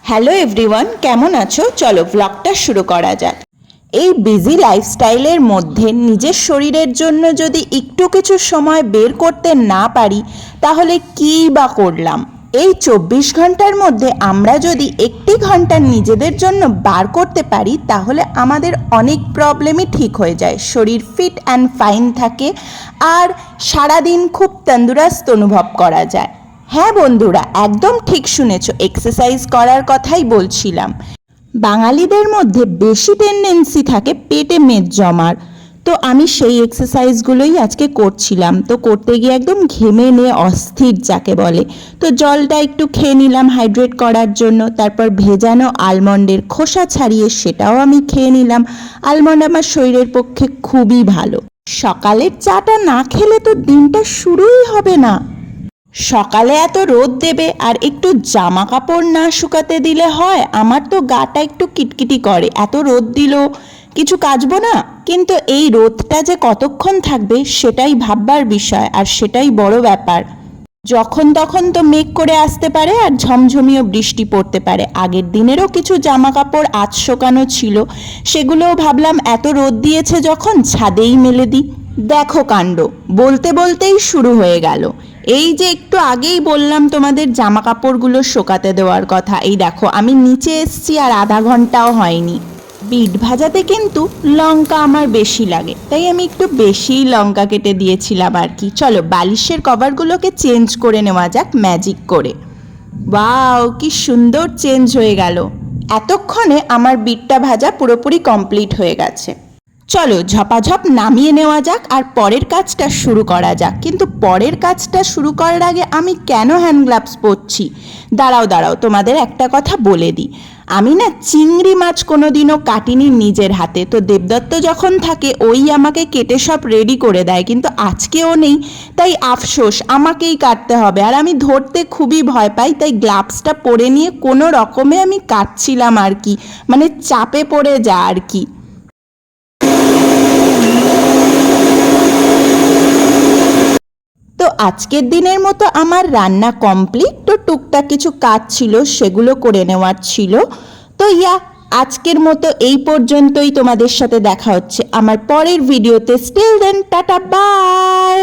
Hello everyone, কেমন আছো? চলো ব্লগটা শুরু করা যাক। এই বিজি লাইফস্টাইলের মধ্যে নিজের শরীরের জন্য যদি একটু কিছু সময় বের করতে না পারি তাহলে কী বা করলাম। এই 24 ঘন্টার মধ্যে আমরা যদি একটি ঘন্টা নিজেদের জন্য বার করতে পারি তাহলে আমাদের অনেক প্রবলেমই ঠিক হয়ে যায়, শরীর ফিট অ্যান্ড ফাইন থাকে আর সারাদিন খুব তন্দুরস্ত অনুভব করা যায়। হ্যাঁ বন্ধুরা, একদম ঠিক শুনেছো, এক্সারসাইজ করার কথাই বলছিলাম। বাঙালিদের মধ্যে বেশি টেন্ডেন্সি থাকে পেটে মেদ জমার, তো আমি সেই এক্সারসাইজগুলোই আজকে করছিলাম। তো করতে গিয়ে একদম ঘেমে নিয়ে অস্থির যাকে বলে, তো জলটা একটু খেয়ে নিলাম হাইড্রেট করার জন্য। তারপর ভেজানো আলমন্ডের খোসা ছাড়িয়ে সেটাও আমি খেয়ে নিলাম। আলমন্ড আমার শরীরের পক্ষে খুবই ভালো। সকালের চাটা না খেলে তো দিনটা শুরুই হবে না। সকালে এত রোদ দেবে আর একটু জামা কাপড় না শুকাতে দিলে হয়? আমার তো গাটা একটু কিটকিটি করে, এত রোদ দিল কিছু কাচবো না, কিন্তু এই রোদটা যে কতক্ষণ থাকবে সেটাই ভাববার বিষয়, আর সেটাই বড় ব্যাপার। যখন তখন তো মেঘ করে আসতে পারে আর ঝমঝমিয়ে বৃষ্টি পড়তে পারে। আগের দিনেরও কিছু জামা কাপড় আজ শোকানো ছিল, সেগুলোও ভাবলাম এত রোদ দিয়েছে যখন ছাদেই মেলে দিই। দেখো কাণ্ড, বলতে বলতেই শুরু হয়ে গেল। এই যে একটু আগেই বললাম তোমাদের জামা কাপড়গুলো শোকাতে দেওয়ার কথা, এই দেখো আমি নিচে এসছি আর আধা ঘন্টাও হয়নি। বিট ভাজাতে কিন্তু লঙ্কা আমার বেশি লাগে, তাই আমি একটু বেশিই লঙ্কা কেটে দিয়েছিলাম আর কি। চলো বালিশের কভারগুলোকে চেঞ্জ করে নেওয়া যাক ম্যাজিক করে। ওয়াও, কি সুন্দর চেঞ্জ হয়ে গেল। এতক্ষণে আমার বিটটা ভাজা পুরোপুরি কমপ্লিট হয়ে গেছে। চলো ঝপাঝপ নামিয়ে নেওয়া যাক আর পরের কাজটা শুরু করা যাক। কিন্তু পরের কাজটা শুরু করার আগে আমি কেন হ্যান্ড গ্লাভস পরছি? দাঁড়াও তোমাদের একটা কথা বলে দিই। আমি না চিংড়ি মাছ কোনোদিনও কাটিনি নিজের হাতে, তো দেবদত্ত যখন থাকে ওই আমাকে কেটে সব রেডি করে দেয়, কিন্তু আজকেও নেই, তাই আফসোস আমাকেই কাটতে হবে। আর আমি ধরতে খুবই ভয় পাই, তাই গ্লাভসটা পরে নিয়ে কোনো রকমে আমি কাটছিলাম আর কি, মানে চাপে পড়ে যা আর কি। তো আজকের দিনের মতো আমার রান্না কমপ্লিট, তো টুকটাক কিছু কাজ ছিল সেগুলো করে নেওয়ার ছিল। তো আজকের মতো এই পর্যন্তই। তোমাদের সাথে দেখা হচ্ছে আমার পরের ভিডিওতে। Still then, tata by.